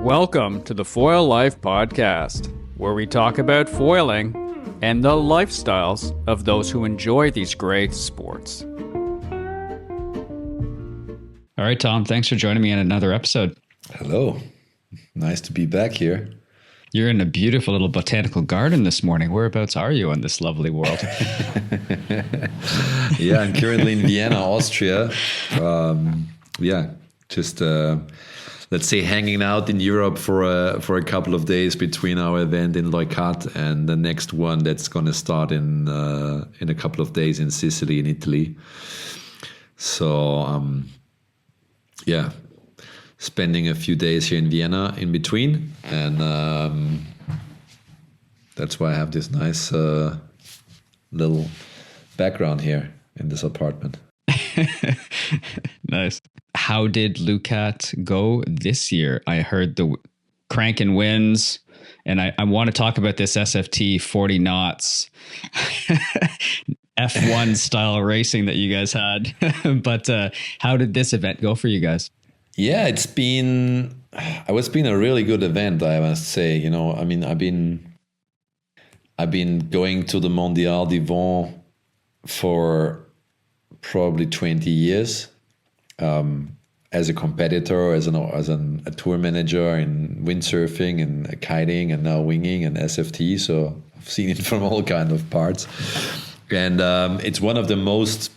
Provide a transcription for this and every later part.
Welcome to the Foil Life Podcast, where we talk about foiling and the lifestyles of those who enjoy these great sports. All right, Tom, thanks for joining me in another episode. Hello. Nice to be back here. You're in a beautiful little botanical garden this morning. Whereabouts are you in this lovely world? Yeah, I'm currently in Vienna, Austria. Let's say hanging out in Europe for a couple of days between our event in Leucate and the next one that's going to start in a couple of days in Sicily, in Italy. So, spending a few days here in Vienna in between, and that's why I have this nice little background here in this apartment. Nice. How did Leucate go this year? I heard the cranking winds, and I want to talk about this SFT 40 knots F1 style racing that you guys had. But how did this event go for you guys? Yeah, it's been a really good event, I must say. You know, I mean, I've been going to the Mondial du Vent for probably 20 years as a competitor, as a tour manager in windsurfing and kiting and now winging and SFT. So I've seen it from all kind of parts, and it's one of the most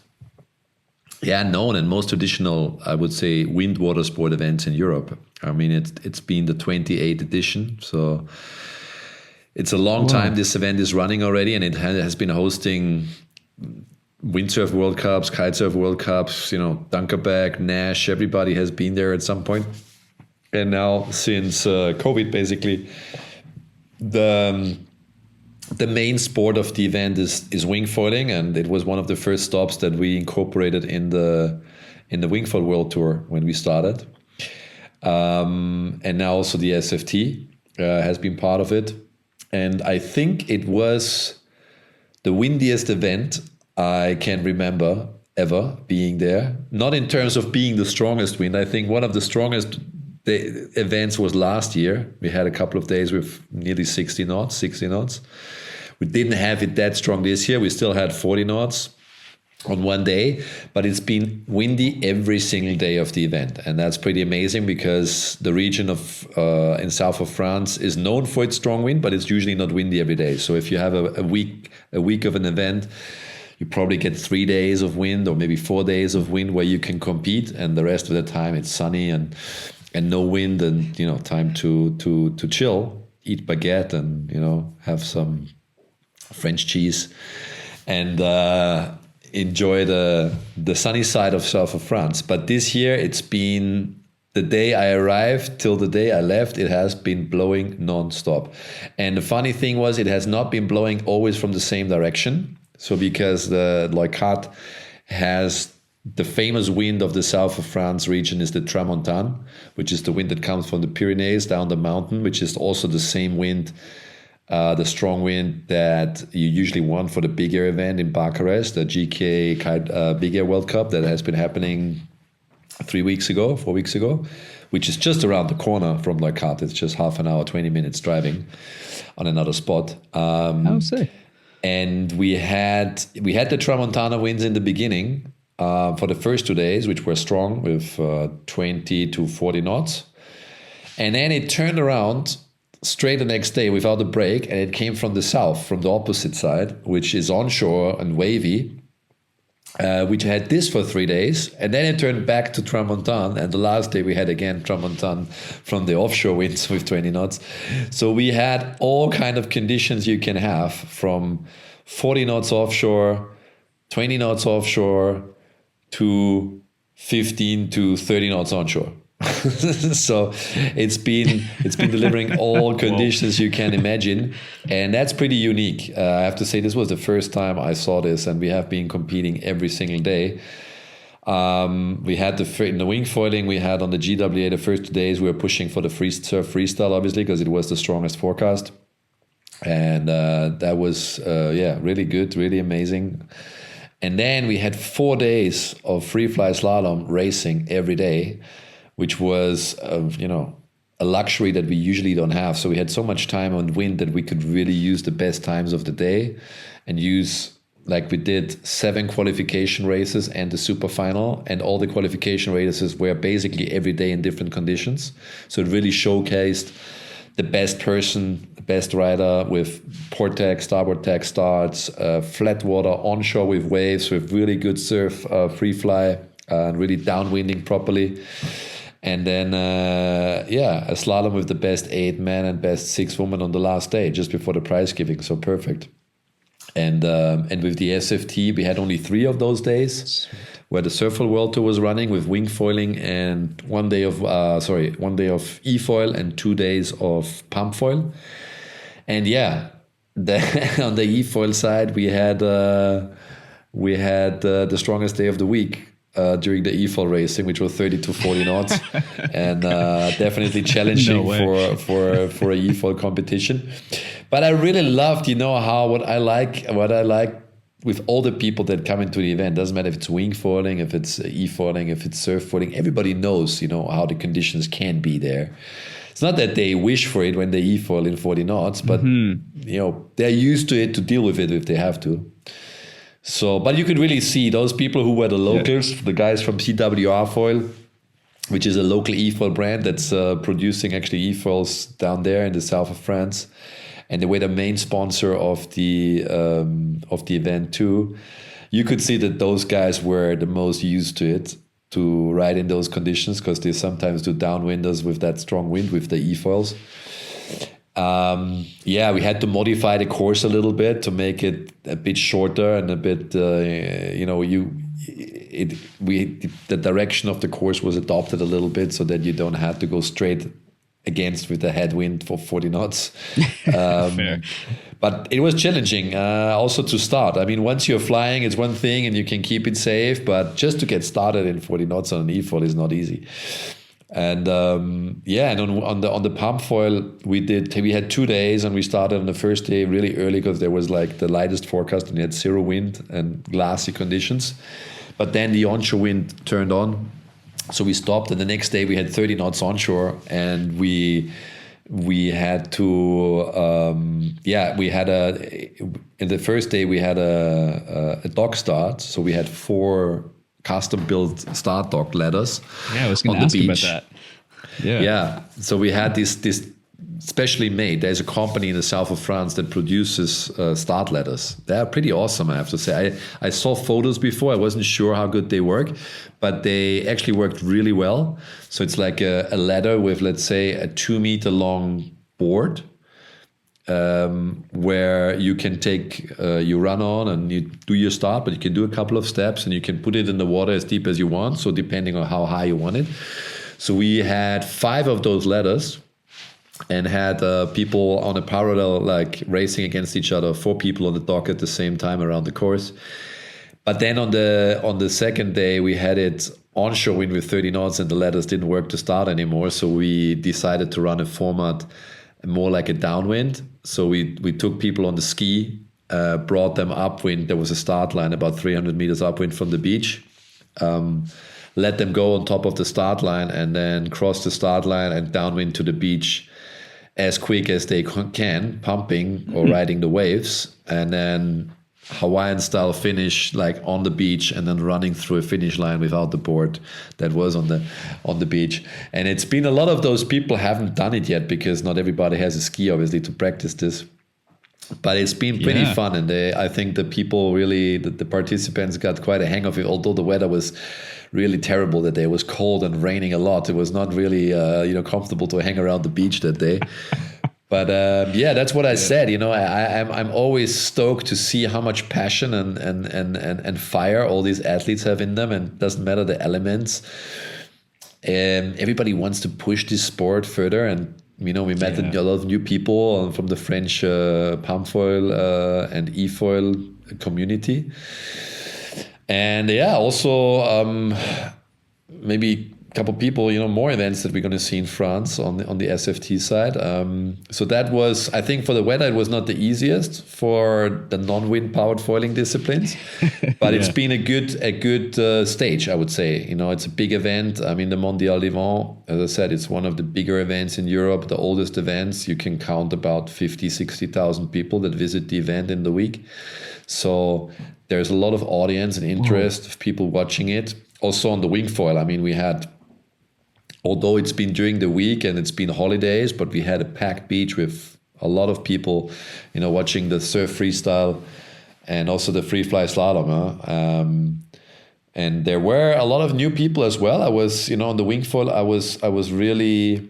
known and most traditional, I would say, wind water sport events in Europe. I mean, it's been the 28th edition, so it's a long time this event is running already, and it has been hosting windsurf World Cups, kitesurf World Cups, Dunkerberg, Nash, everybody has been there at some point. And now since COVID, basically, the main sport of the event is wing foiling, and it was one of the first stops that we incorporated in the wing foil world tour when we started. And now also the SFT has been part of it. And I think it was the windiest event I can remember ever being there. Not in terms of being the strongest wind. I think one of the strongest events was last year. We had a couple of days with nearly 60 knots. We didn't have it that strong this year. We still had 40 knots on one day, but it's been windy every single day of the event. And that's pretty amazing because the region of in south of France is known for its strong wind, but it's usually not windy every day. So if you have a week of an event, you probably get 3 days of wind or maybe 4 days of wind where you can compete, and the rest of the time it's sunny and no wind, and time to chill, eat baguette, and have some French cheese and enjoy the sunny side of south of France. But this year it's been, the day I arrived till the day I left, it has been blowing nonstop. And the funny thing was, it has not been blowing always from the same direction. So because the Leucate has the famous wind of the south of France region is the Tramontane, which is the wind that comes from the Pyrenees down the mountain, which is also the same wind, the strong wind that you usually want for the big air event in Bucharest, the GWA Big Air World Cup that has been happening 4 weeks ago, which is just around the corner from Leucate. It's just half an hour, 20 minutes driving on another spot. And we had the Tramontane winds in the beginning for the first 2 days, which were strong with 20 to 40 knots. And then it turned around straight the next day without a break, and it came from the south, from the opposite side, which is onshore and wavy, which had this for 3 days. And then it turned back to Tramontane, and the last day we had again Tramontane from the offshore winds with 20 knots. So we had all kind of conditions you can have, from 40 knots offshore, 20 knots offshore, to 15 to 30 knots onshore. So it's been delivering all conditions you can imagine, and that's pretty unique. I have to say, this was the first time I saw this, and we have been competing every single day. We had in the wing foiling, we had on the GWA the first 2 days we were pushing for the freestyle, obviously, because it was the strongest forecast, and that was really good, really amazing. And then we had 4 days of free fly slalom racing every day, which was a luxury that we usually don't have. So we had so much time on wind that we could really use the best times of the day and use, like we did 7 qualification races and the super final, and all the qualification races were basically every day in different conditions. So it really showcased the best person, the best rider with port tack, starboard tack starts, flat water, onshore with waves, with really good surf, free fly, and really downwinding properly. And then, a slalom with the best 8 men and best 6 women on the last day, just before the prize giving. So perfect. And with the SFT, we had only 3 of those days, where the Surffoil World Tour was running with wing foiling and 1 day of e-foil and 2 days of pump foil. And on the e-foil side, we had the strongest day of the week. During the e-foil racing, which was 30 to 40 knots, and definitely challenging for a e-foil competition. But I really loved, what I like with all the people that come into the event. Doesn't matter if it's wing foiling, if it's e-foiling, if it's surf foiling. Everybody knows, how the conditions can be there. It's not that they wish for it when they e-foil in 40 knots, but they're used to it to deal with it if they have to. So, but you could really see those people who were the locals, the guys from GWA Foil, which is a local e-foil brand that's producing actually e-foils down there in the south of France, and they were the main sponsor of the event too. You could see that those guys were the most used to it, to ride in those conditions, because they sometimes do downwinders with that strong wind with the e-foils. We had to modify the course a little bit to make it a bit shorter and a bit, the direction of the course was adopted a little bit so that you don't have to go straight against with the headwind for 40 knots. But it was challenging also to start. I mean, once you're flying, it's one thing and you can keep it safe, but just to get started in 40 knots on an e-foil is not easy. And on the pump foil, we had 2 days, and we started on the first day really early because there was like the lightest forecast and we had 0 wind and glassy conditions. But then the onshore wind turned on, so we stopped, and the next day we had 30 knots onshore, and we had to in the first day we had a dock start, so we had 4 custom-built start dock ladders. Yeah, I was going to ask you about that. Yeah. So we had this specially made. There's a company in the south of France that produces start ladders. They're pretty awesome, I have to say. I saw photos before. I wasn't sure how good they work, but they actually worked really well. So it's like a ladder with, let's say, a 2-meter long board, where you can take, you run on and you do your start, but you can do a couple of steps and you can put it in the water as deep as you want. So depending on how high you want it. So we had 5 of those ladders and had people on a parallel, like racing against each other, 4 people on the dock at the same time around the course. But then on the second day, we had it onshore wind with 30 knots and the ladders didn't work to start anymore. So we decided to run a format more like a downwind. So we took people on the ski, brought them upwind. There was a start line about 300 meters upwind from the beach. Let them go on top of the start line and then cross the start line and downwind to the beach as quick as they can, pumping or riding the waves. And then Hawaiian style finish, like on the beach, and then running through a finish line without the board that was on the beach. And it's been a lot of those people haven't done it yet because not everybody has a ski, obviously, to practice this. But it's been pretty fun, and I think the people really, the participants got quite a hang of it. Although the weather was really terrible that day, it was cold and raining a lot. It was not really comfortable to hang around the beach that day. But that's what I said. I'm always stoked to see how much passion and fire all these athletes have in them, and it doesn't matter the elements. Everybody wants to push this sport further, and we met a lot of new people from the French pump foil and e-foil community. And also maybe couple people, more events that we're going to see in France on the SFT side. So that was, I think, for the weather, it was not the easiest for the non-wind powered foiling disciplines, but it's been a good stage, I would say. It's a big event. I mean, the Mondial du Vent, as I said, it's one of the bigger events in Europe, the oldest events. You can count about 50, 60,000 people that visit the event in the week. So there's a lot of audience and interest of people watching it. Also on the wing foil, I mean, we had, although it's been during the week and it's been holidays, but we had a packed beach with a lot of people, watching the surf freestyle and also the free fly slalom. And there were a lot of new people as well. I was, on the wing foil, I was really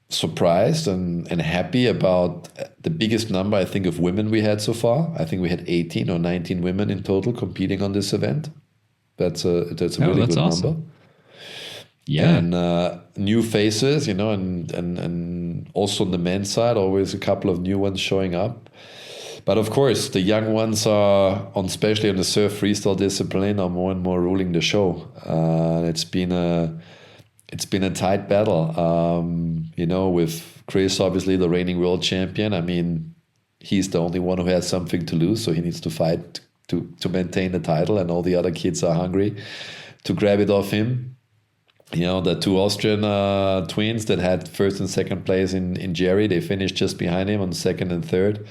surprised and happy about the biggest number, I think, of women we had so far. I think we had 18 or 19 women in total competing on this event. That's a really good awesome number. Yeah. And new faces, and also on the men's side, always a couple of new ones showing up. But of course, the young ones are, especially on the surf freestyle discipline, are more and more ruling the show. It's been a tight battle, with Chris, obviously the reigning world champion. I mean, he's the only one who has something to lose, so he needs to fight to maintain the title, and all the other kids are hungry to grab it off him. The two Austrian twins that had first and second place in Jerry, they finished just behind him on second and third.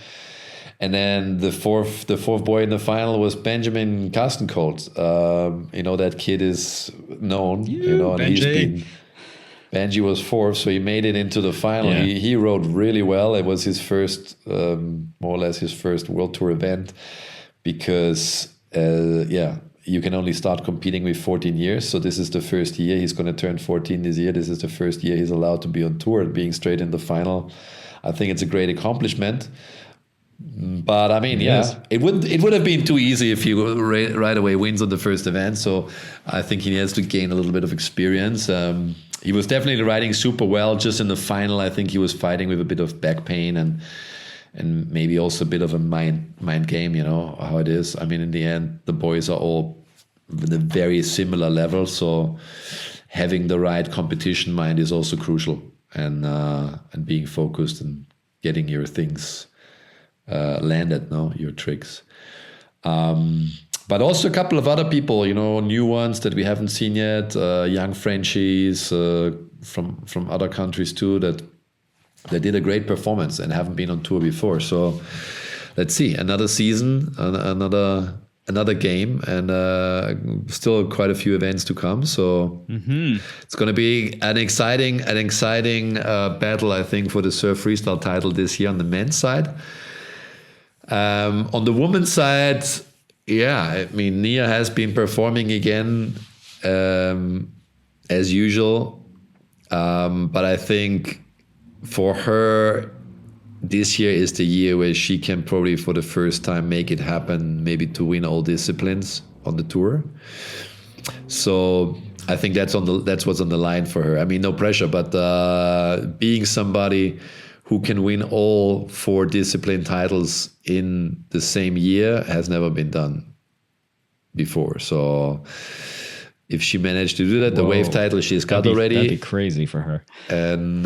And then the fourth boy in the final was Benjamin Karstenkolt. That kid is known. And Benji was fourth, so he made it into the final. Yeah. He rode really well. It was his first, more or less his first World Tour event, because you can only start competing with 14 years. So this is the first year. He's going to turn 14 this year. This is the first year he's allowed to be on tour, and being straight in the final, I think it's a great accomplishment. But I mean, it would have been too easy if he right away wins on the first event. So I think he has to gain a little bit of experience. He was definitely riding super well. Just in the final, I think he was fighting with a bit of back pain and maybe also a bit of a mind game, how it is. I mean, in the end, the boys are all at a very similar level. So having the right competition mind is also crucial, and being focused and getting your things landed, your tricks. But also a couple of other people, new ones that we haven't seen yet, young Frenchies from other countries too, that did a great performance and haven't been on tour before. So let's see, another season, another game, and still quite a few events to come. So it's going to be an exciting battle, I think, for the surf freestyle title this year on the men's side. On the women's side, I mean, Nia has been performing again as usual, but I think for her, this year is the year where she can probably for the first time make it happen, maybe to win all disciplines on the tour. So I think that's what's on the line for her. I mean, no pressure, but being somebody who can win all 4 discipline titles in the same year has never been done before. So if she managed to do that, the wave title she's got already. That'd be crazy for her. And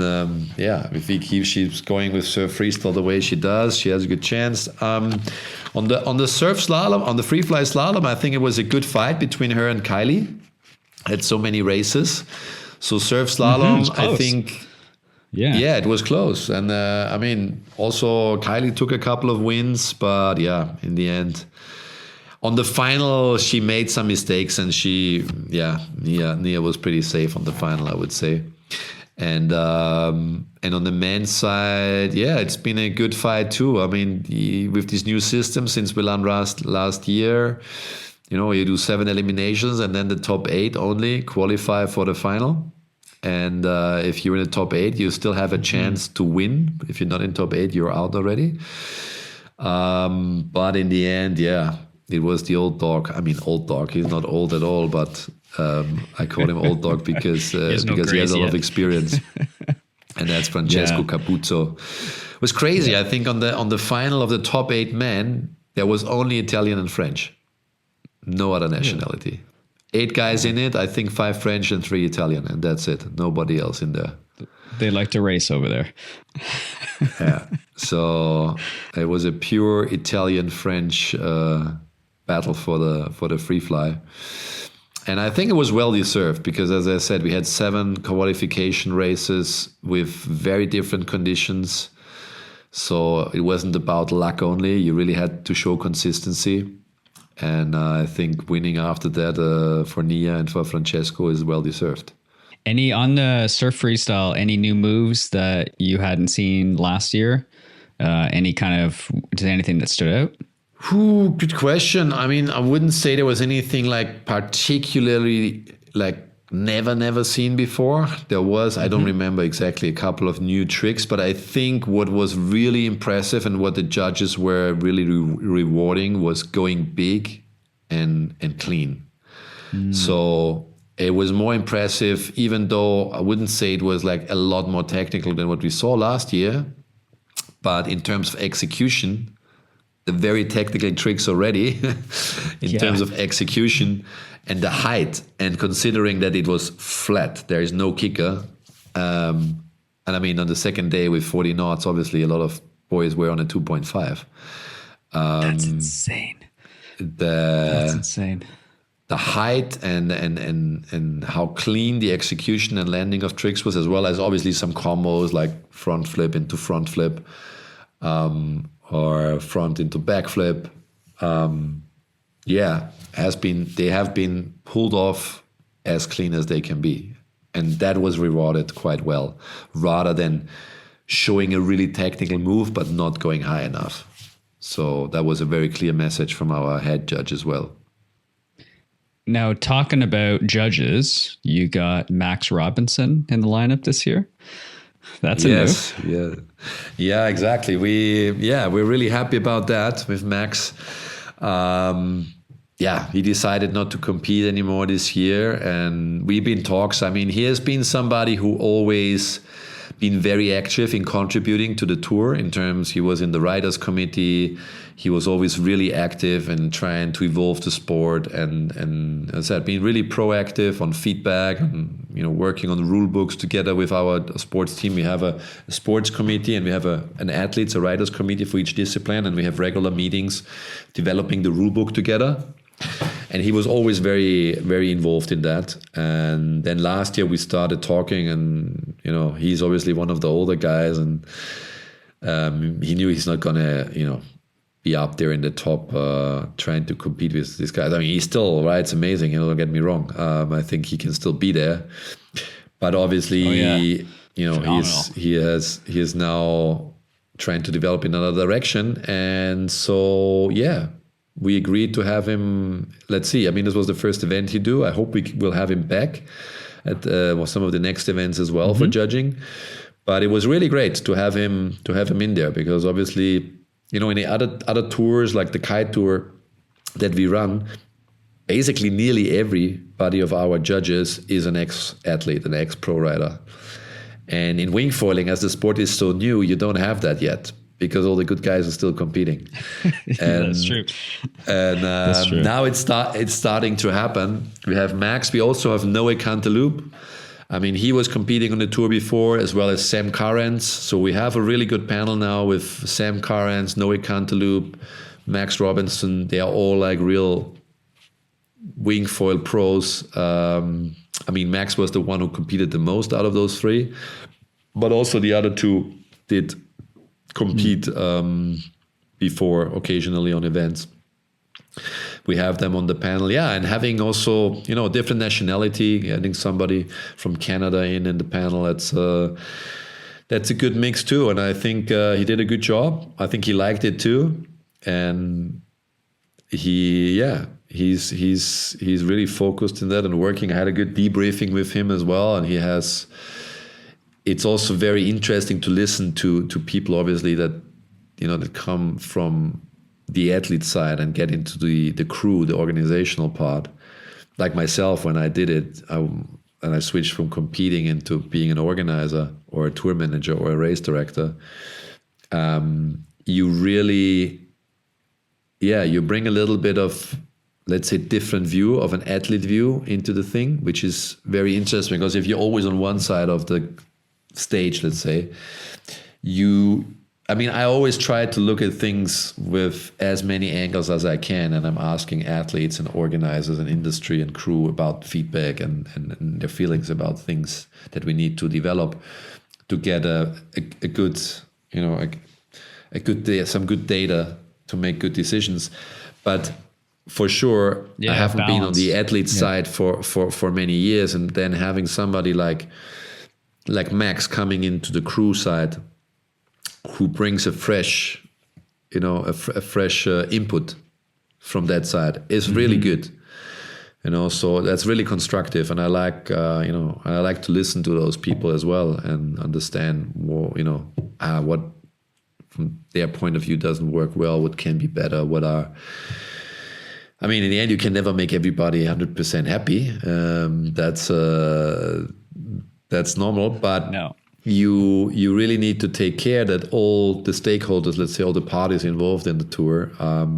if she's going with surf freestyle the way she does, she has a good chance. On the surf slalom, on the free fly slalom, I think it was a good fight between her and Kylie. Had so many races. So surf slalom, I think. Yeah, it was close. And I mean, also Kylie took a couple of wins, but in the end, on the final, she made some mistakes, and Nia was pretty safe on the final, I would say. And on the men's side, it's been a good fight too. I mean, with this new system since Milan last year, you do 7 eliminations, and then the top 8 only qualify for the final. And if you're in the top 8, you still have a chance to win. If you're not in top 8, you're out already. But in the end, it was the old dog. I mean, old dog. He's not old at all, but I call him old dog because he has a lot of experience. And that's Francesco Capuzzo. It was crazy. I think on the final of the top 8 men, there was only Italian and French. No other nationality. 8 guys in it. I think 5 French and 3 Italian, and that's it. Nobody else in there. They like to race over there. Yeah. So it was a pure Italian-French battle for the free fly. And I think it was well deserved because, as I said, we had 7 qualification races with very different conditions. So it wasn't about luck only. You really had to show consistency. And I think winning after that for Nia and for Francesco is well deserved. Any on the surf freestyle, any new moves that you hadn't seen last year? Anything that stood out? Good question. I mean, I wouldn't say there was anything like particularly like never seen before. There was, I don't remember exactly, a couple of new tricks, but I think what was really impressive and what the judges were really rewarding was going big and clean. So it was more impressive, even though I wouldn't say it was like a lot more technical than what we saw last year. But in terms of execution, the very technical tricks already in terms of execution and the height, and considering that it was flat, there is no kicker. And I mean, on the second day with 40 knots, obviously a lot of boys were on a 2.5. That's insane. That's insane. The height and how clean the execution and landing of tricks was, as well as obviously some combos like front flip into front flip, or front into back flip. They have been pulled off as clean as they can be. And that was rewarded quite well, rather than showing a really technical move but not going high enough. So that was a very clear message from our head judge as well. Now, talking about judges, you got Max Robinson in the lineup this year. That's a move. Yeah, exactly. We're really happy about that with Max. He decided not to compete anymore this year, and we've been talks. I mean, he has been somebody who always been very active in contributing to the tour. In terms, he was in the riders committee. He was always really active and trying to evolve the sport, and as I said, being really proactive on feedback, and working on the rule books together with our sports team. We have a sports committee, and we have an athletes, a riders committee for each discipline, and we have regular meetings developing the rule book together. And he was always very, very involved in that. And then last year we started talking, and he's obviously one of the older guys, and he knew he's not gonna be up there in the top trying to compete with these guys. I mean, he's still rides amazing, don't get me wrong. I think he can still be there, but obviously he is now trying to develop in another direction. And so we agreed to have him. Let's see. I mean, this was the first event he do. I hope we will have him back at some of the next events as well for judging. But it was really great to have him in there, because obviously, in the other tours like the kite tour that we run, basically nearly everybody of our judges is an ex-athlete, an ex-pro rider. And in wing foiling, as the sport is so new, you don't have that yet, because all the good guys are still competing. And, that's true. And That's true. Now it's starting to happen. We have Max. We also have Noe Cantaloupe. I mean, he was competing on the tour before, as well as Sam Carrens. So we have a really good panel now with Sam Carrens, Noe Cantaloupe, Max Robinson. They are all like real wing foil pros. I mean, Max was the one who competed the most out of those 3, but also the other 2 did compete before occasionally on events. We have them on the panel, and having also different nationality, getting somebody from Canada in the panel, that's a good mix too. And I think he did a good job. I think he liked it too, and he's really focused in that and working. I had a good debriefing with him as well, and it's also very interesting to listen to people, obviously, that that come from the athlete side and get into the crew, the organizational part. Like myself, when I did it, and I switched from competing into being an organizer or a tour manager or a race director, you really, you bring a little bit of let's say, different view of an athlete view into the thing, which is very interesting, because if you're always on one side of the stage, let's say, I always try to look at things with as many angles as I can, and I'm asking athletes and organizers and industry and crew about feedback and their feelings about things that we need to develop to get a good, some good data to make good decisions. But for sure, I haven't been on the athlete side for many years, and then having somebody like Max coming into the crew side, who brings a fresh input from that side is really good. So that's really constructive, and I like I like to listen to those people as well and understand more, what from their point of view doesn't work well, what can be better, in the end, you can never make everybody 100% happy. That's normal, but no. You really need to take care that all the stakeholders, let's say all the parties involved in the tour, are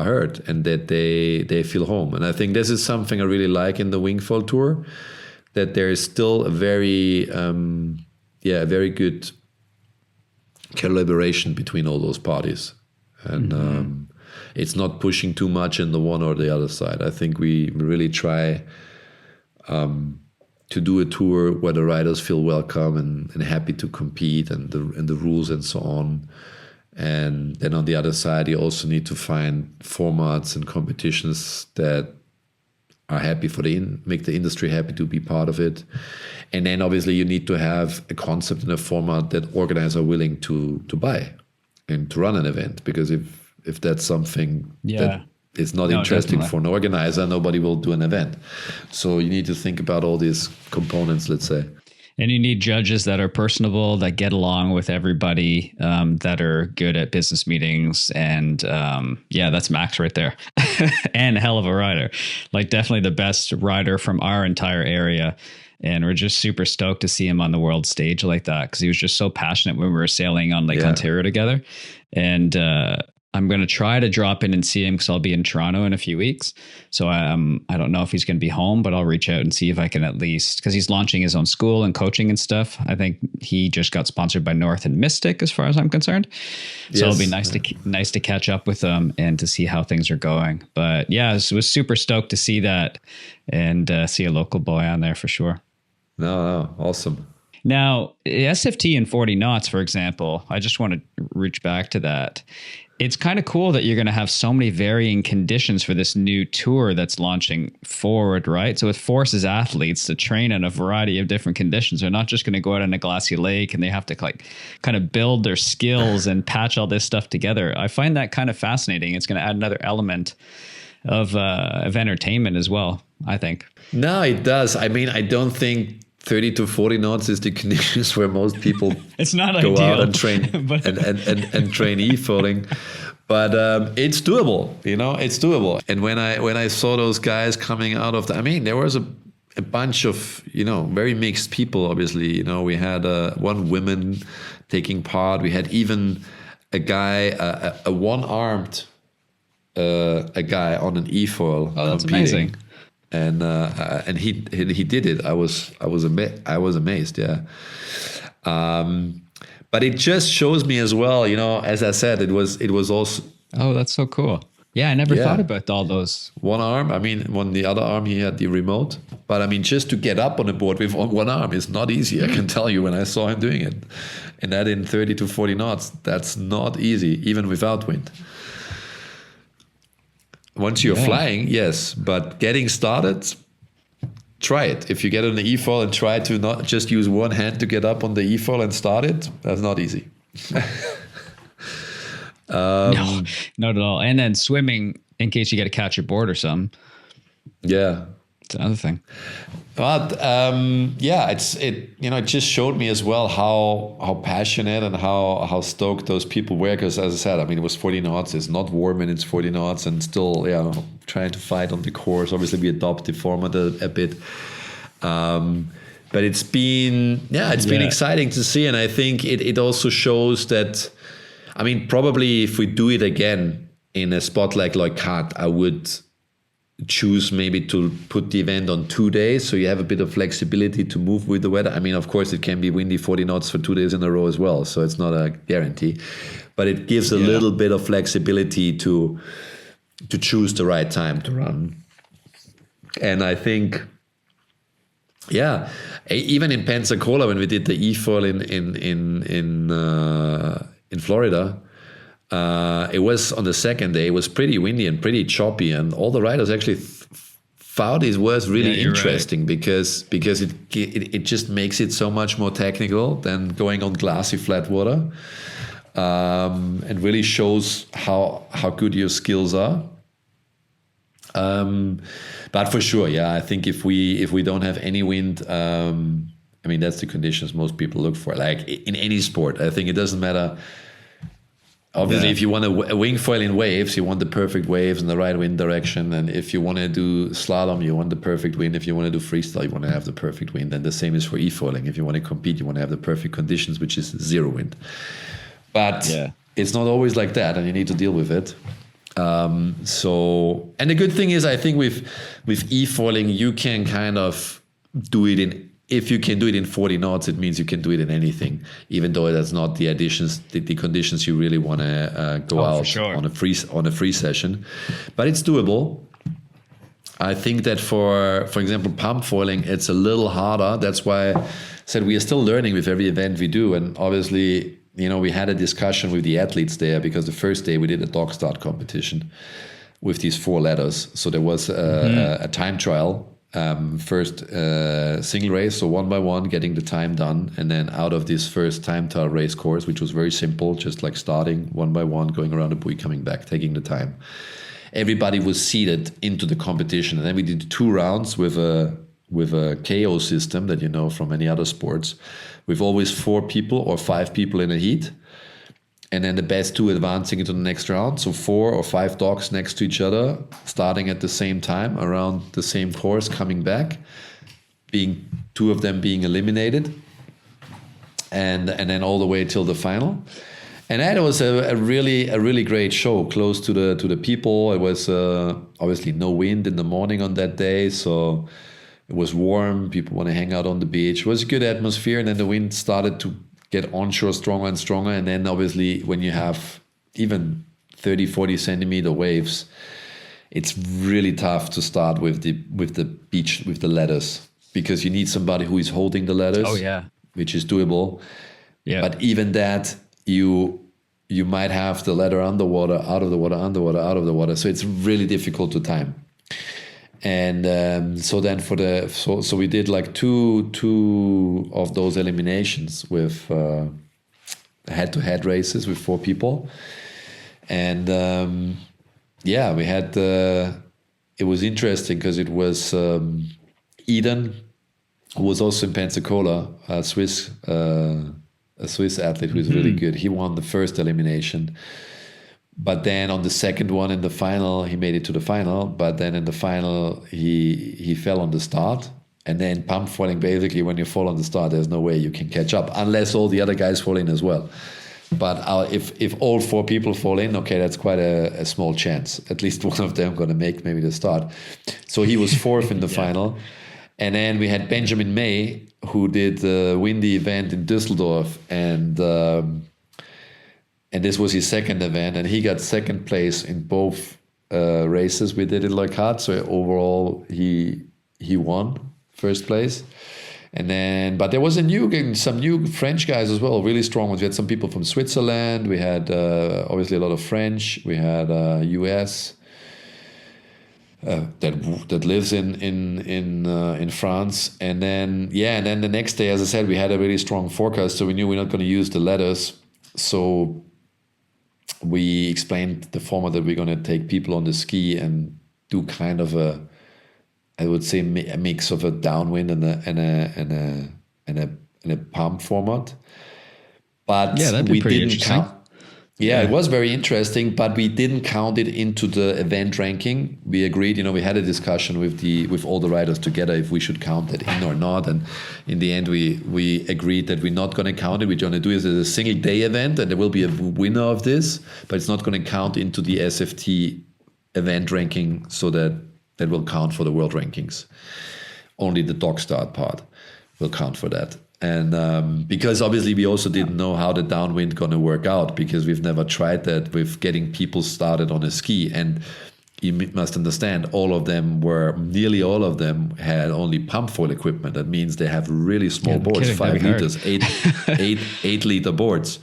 heard, and that they feel home. And I think this is something I really like in the Wingfoil Tour, that there is still a very good collaboration between all those parties. And it's not pushing too much in the one or the other side. I think we really try to do a tour where the riders feel welcome and happy to compete, and the rules and so on. And then on the other side, you also need to find formats and competitions that are happy make the industry happy to be part of it. And then obviously you need to have a concept and a format that organizers are willing to buy and to run an event, because if that's something that it's not interesting for an organizer, nobody will do an event. So you need to think about all these components, let's say. And you need judges that are personable, that get along with everybody, that are good at business meetings. And that's Max right there. And a hell of a rider. Like, definitely the best rider from our entire area. And we're just super stoked to see him on the world stage like that, because he was just so passionate when we were sailing on Lake Ontario together. And I'm going to try to drop in and see him, because I'll be in Toronto in a few weeks. So I don't know if he's going to be home, but I'll reach out and see if I can at least, because he's launching his own school and coaching and stuff. I think he just got sponsored by North and Mystic, as far as I'm concerned. So it'll be nice to catch up with them and to see how things are going. But yeah, I was super stoked to see that and see a local boy on there for sure. No, awesome. Now, SFT and 40 knots, for example, I just want to reach back to that. It's kind of cool that you're going to have so many varying conditions for this new tour that's launching forward, right? So it forces athletes to train in a variety of different conditions. They're not just going to go out on a glassy lake and they have to kind of build their skills and patch all this stuff together. I find that kind of fascinating. It's going to add another element of entertainment as well, I think. No, it does. I don't think 30 to 40 knots is the conditions where most people it's not go ideal, out and train and train e-foiling. But it's doable, it's doable. And when I saw those guys coming out of there was a bunch of, very mixed people, obviously. We had one woman taking part. We had even a guy, a one-armed a guy on an e-foil. Oh, that's amazing. And he did it. I was amazed. Yeah. But it just shows me as well, as I said, it was also. Oh, that's so cool. Yeah. I never thought about all those. One arm. On the other arm, he had the remote, but just to get up on a board with one arm is not easy. I can tell you when I saw him doing it, and that in 30 to 40 knots, that's not easy, even without wind. Once you're flying, yes, but getting started, try it. If you get on the e-foil and try to not just use one hand to get up on the e-foil and start it, that's not easy. No, not at all. And then swimming, in case you got to catch your board or something. Yeah. It's another thing. But it just showed me as well how passionate and how stoked those people were. Because as I said, it was 40 knots. It's not warm and it's 40 knots, and still, trying to fight on the course. Obviously, we adopt the format a bit. But it's been exciting to see, and I think it also shows that. Probably if we do it again in a spot like Leucate, I would choose maybe to put the event on 2 days, so you have a bit of flexibility to move with the weather. I mean, of course, it can be windy 40 knots for 2 days in a row as well, so it's not a guarantee, but it gives a little bit of flexibility to choose the right time to run. And I think, even in Pensacola, when we did the e-foil in Florida, it was on the second day. It was pretty windy and pretty choppy, and all the riders actually found it was really interesting, because it just makes it so much more technical than going on glassy flat water, and really shows how good your skills are. But for sure, I think if we don't have any wind, I mean, that's the conditions most people look for. Like in any sport, I think it doesn't matter. Obviously, if you want a wing foil in waves, you want the perfect waves in the right wind direction. And if you want to do slalom, you want the perfect wind. If you want to do freestyle, you want to have the perfect wind. And the same is for e-foiling. If you want to compete, you want to have the perfect conditions, which is zero wind. But it's not always like that, and you need to deal with it. And the good thing is, I think with e-foiling, you can kind of do it if you can do it in 40 knots, it means you can do it in anything, even though that's not the conditions you really want to go out on a free session. But it's doable. I think that for example, pump foiling, it's a little harder. That's why I said we are still learning with every event we do. And obviously, we had a discussion with the athletes there, because the first day we did a dog start competition with these 4 ladders. So there was a time trial. First single race, so 1 by 1, getting the time done, and then out of this first time trial race course, which was very simple, just like starting 1 by 1, going around the buoy, coming back, taking the time. Everybody was seeded into the competition, and then we did 2 rounds with a KO system that you know from any other sports, with always 4 people or 5 people in a heat. And then the best 2 advancing into the next round. So 4 or 5 dogs next to each other, starting at the same time, around the same course, coming back, 2 of them being eliminated, and then all the way till the final. And that was a really great show, close to the people. It was obviously no wind in the morning on that day, so it was warm. People want to hang out on the beach. It was a good atmosphere, and then the wind started to get onshore stronger and stronger. And then obviously when you have even 30, 40 centimeter waves, it's really tough to start with the beach, with the ladders, because you need somebody who is holding the ladders, which is doable. Yeah. But even that, you might have the ladder underwater, out of the water, underwater, out of the water. So it's really difficult to time. And so then so we did like two of those eliminations with head-to-head races with 4 people, and we had it was interesting because it was Eden, who was also in Pensacola, a Swiss athlete who is really good. He won the first elimination. But then on the second one in the final, he made it to the final. But then in the final, he fell on the start. And then pump foiling, basically, when you fall on the start, there's no way you can catch up unless all the other guys fall in as well. But if all 4 people fall in, okay, that's quite a small chance. At least one of them going to make maybe the start. So he was 4th in the final. And then we had Benjamin May, who did the windy event in Düsseldorf, and this was his second event, and he got second place in both races we did in Leucate. So overall, he won first place. And then, but there was some new French guys as well, really strong ones. We had some people from Switzerland. We had obviously a lot of French. We had US that lives in France. And then the next day, as I said, we had a really strong forecast, so we knew we're not going to use the ladders. So we explained the format that we're going to take people on the ski and do kind of I would say a mix of a downwind and a pump format. But that'd be pretty interesting. It was very interesting, but we didn't count it into the event ranking. We agreed, we had a discussion with all the riders together if we should count it in or not. And in the end, we agreed that we're not going to count it. We're going to do it as a single day event, and there will be a winner of this, but it's not going to count into the SFT event ranking, so that that will count for the world rankings. Only the dog start part will count for that. And because obviously we also didn't know how the downwind going to work out, because we've never tried that with getting people started on a ski. And you must understand, nearly all of them had only pump foil equipment. That means they have really small boards, 5 liters, 8 liter boards.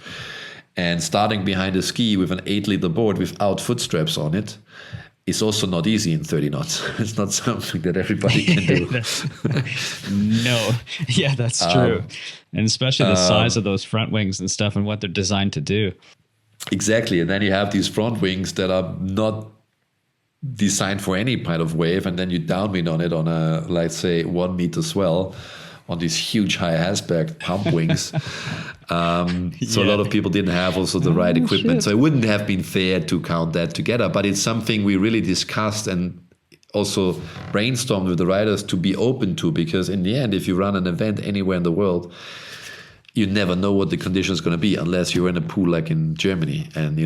And starting behind a ski with an 8 liter board without foot straps on it is also not easy in 30 knots. It's not something that everybody can do. No. Yeah, that's true. And especially the size of those front wings and stuff and what they're designed to do. Exactly. And then you have these front wings that are not designed for any kind of wave. And then you downwind on it on a, let's say, 1 meter swell on these huge high aspect pump wings. So a lot of people didn't have also the right equipment. So it wouldn't have been fair to count that together, but it's something we really discussed and also brainstormed with the riders to be open to, because in the end, if you run an event anywhere in the world, you never know what the condition is going to be unless you're in a pool like in Germany and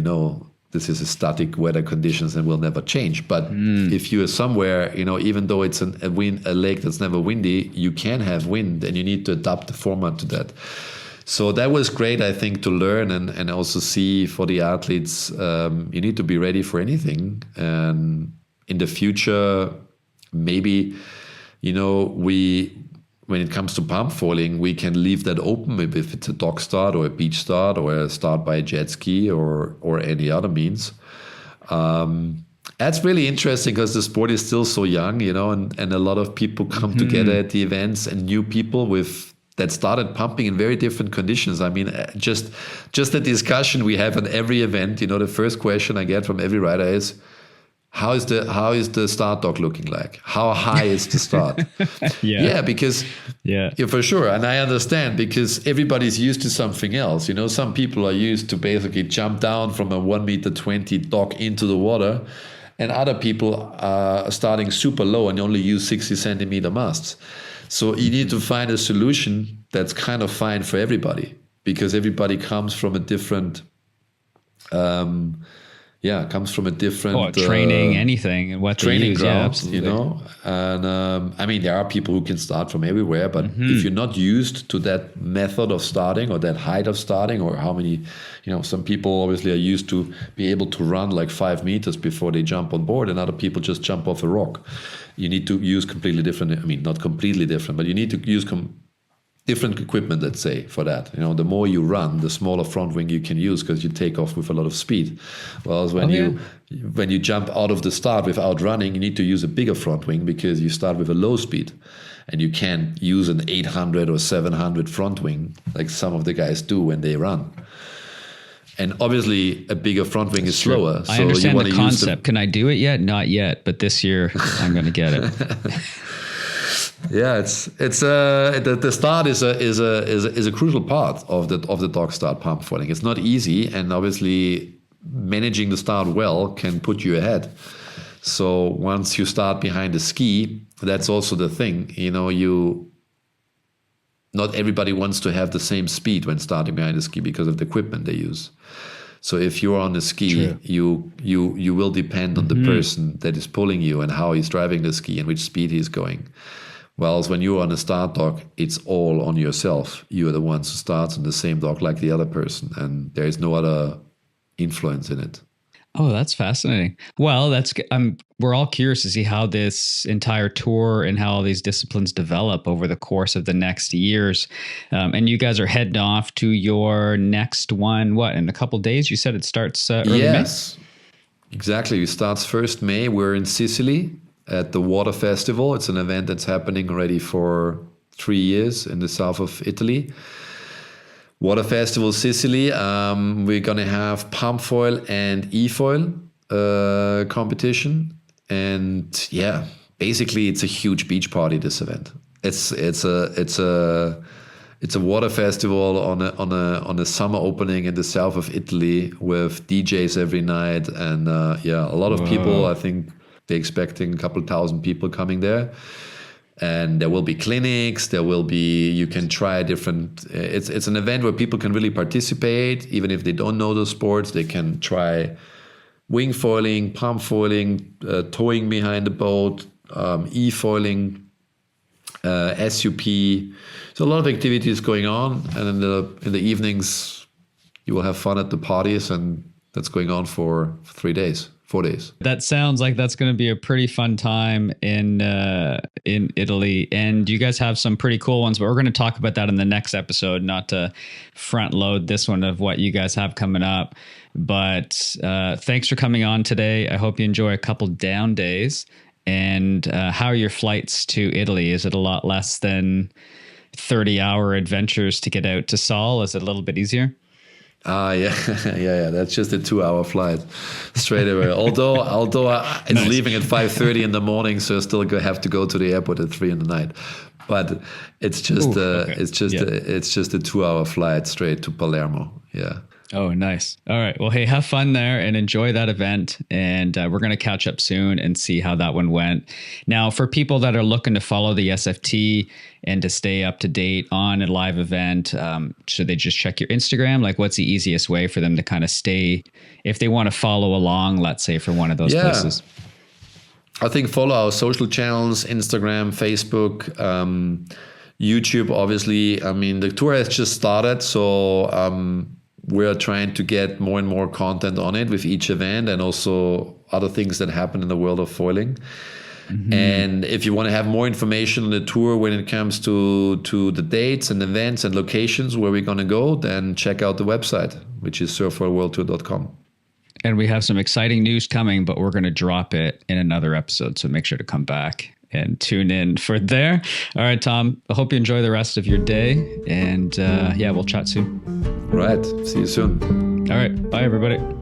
this is a static weather conditions and will never change. But if you are somewhere, even though it's a lake that's never windy, you can have wind and you need to adapt the format to that. So that was great, I think, to learn and also see for the athletes, you need to be ready for anything. And in the future, maybe, when it comes to pump foiling, we can leave that open if it's a dock start or a beach start or a start by a jet ski or any other means. That's really interesting because the sport is still so young, and a lot of people come together at the events, and new people that started pumping in very different conditions. I mean, just the discussion we have at every event, the first question I get from every rider is, how is the start dock looking like? How high is the start? Because for sure. And I understand, because everybody's used to something else. Some people are used to basically jump down from a 1.20 meter dock into the water, and other people are starting super low and only use 60 centimeter masts. So you need to find a solution that's kind of fine for everybody, because everybody comes from a different training, anything, and what training they use, grounds, And I mean, there are people who can start from everywhere, but if you're not used to that method of starting or that height of starting, or how many, some people obviously are used to be able to run like 5 meters before they jump on board, and other people just jump off a rock. You need to use completely different. I mean, not completely different, but you need to use different equipment, let's say, for that. The more you run, the smaller front wing you can use, because you take off with a lot of speed. Whereas when you jump out of the start without running, you need to use a bigger front wing, because you start with a low speed, and you can't use an 800 or 700 front wing like some of the guys do when they run. And obviously, a bigger front wing is slower. I understand the concept. Can I do it yet? Not yet, but this year I'm going to get it. Yeah, the start is a crucial part of the dog start pump foiling. It's not easy, and obviously managing the start well can put you ahead. So once you start behind the ski, that's also the thing. Not everybody wants to have the same speed when starting behind the ski because of the equipment they use. So if you're on a ski, you will depend on the person that is pulling you and how he's driving the ski and which speed he's going. Whereas when you're on a start dock, it's all on yourself. You are the ones who starts on the same dock like the other person, and there is no other influence in it. Oh, that's fascinating. Well, we're all curious to see how this entire tour and how all these disciplines develop over the course of the next years. And you guys are heading off to your next one, in a couple of days? You said it starts early May? Yes, exactly. It starts 1st May. We're in Sicily at the Water Festival. It's an event that's happening already for 3 years in the south of Italy. Water Festival Sicily. We're going to have pump foil and e-foil competition. And basically it's a huge beach party, this event. It's a water festival on a summer opening in the south of Italy with DJs every night. And a lot of people, I think they're expecting a couple thousand people coming there. And there will be clinics, you can try different, it's an event where people can really participate. Even if they don't know the sports, they can try wing foiling, pump foiling, towing behind the boat, e-foiling, SUP. So a lot of activities going on, and in the evenings you will have fun at the parties, and that's going on for 4 days. That sounds like that's going to be a pretty fun time in Italy, and you guys have some pretty cool ones. But we're going to talk about that in the next episode, not to front load this one of what you guys have coming up. But thanks for coming on today. I hope you enjoy a couple down days. And how are your flights to Italy? Is it a lot less than 30-hour adventures to get out to Sol? Is it a little bit easier? Yeah. That's just a 2-hour flight straight away. Although it's nice. Leaving at 5:30 in the morning, so I still have to go to the airport at 3 p.m. But it's just it's just a 2-hour flight straight to Palermo. Yeah. Oh, nice. All right. Well, hey, have fun there and enjoy that event. And we're going to catch up soon and see how that one went. Now, for people that are looking to follow the SFT and to stay up to date on a live event, should they just check your Instagram? Like, what's the easiest way for them to kind of stay, if they want to follow along, let's say, for one of those places? I think follow our social channels, Instagram, Facebook, YouTube, obviously. I mean, the tour has just started, so we're trying to get more and more content on it with each event, and also other things that happen in the world of foiling. Mm-hmm. And if you want to have more information on the tour when it comes to the dates and events and locations where we're going to go, then check out the website, which is surffoilworldtour.com. And we have some exciting news coming, but we're going to drop it in another episode. So make sure to come back and tune in for there. All right, Tom, I hope you enjoy the rest of your day. And we'll chat soon. Right. See you soon. All right. Bye, everybody.